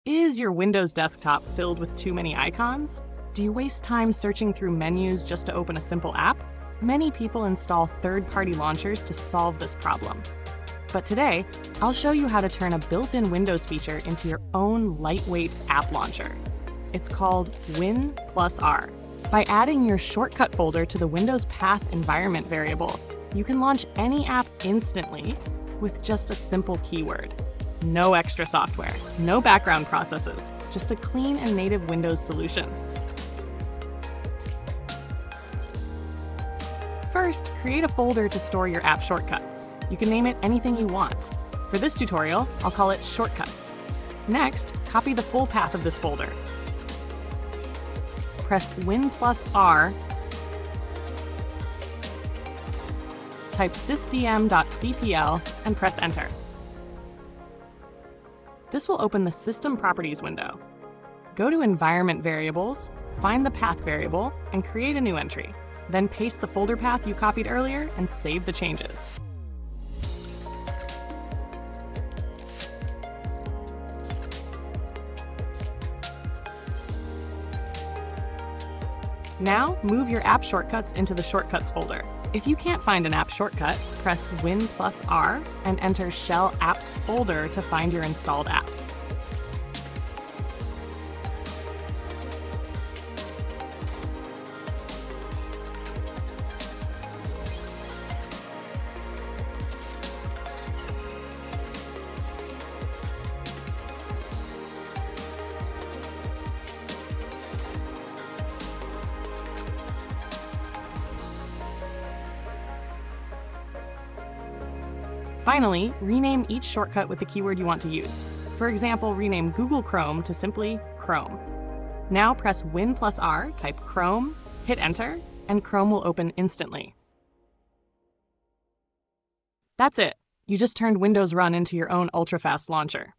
Is your Windows desktop filled with too many icons? Do you waste time searching through menus just to open a simple app? Many people install third-party launchers to solve this problem. But today, I'll show you how to turn a built-in Windows feature into your own lightweight app launcher. It's called Win plus R. By adding your shortcut folder to the Windows Path environment variable, you can launch any app instantly with just a simple keyword. No extra software, no background processes, just a clean and native Windows solution. First, create a folder to store your app shortcuts. You can name it anything you want. For this tutorial, I'll call it Shortcuts. Next, copy the full path of this folder. Press Win plus R, type sysdm.cpl, and press Enter. This will open the System Properties window. Go to Environment Variables, find the Path variable, and create a new entry. Then paste the folder path you copied earlier and save the changes. Now, move your app shortcuts into the Shortcuts folder. If you can't find an app shortcut, press Win plus R and enter Shell Apps folder to find your installed apps. Finally, rename each shortcut with the keyword you want to use. For example, rename Google Chrome to simply Chrome. Now press Win plus R, type Chrome, hit Enter, and Chrome will open instantly. That's it. You just turned Windows Run into your own ultra-fast launcher.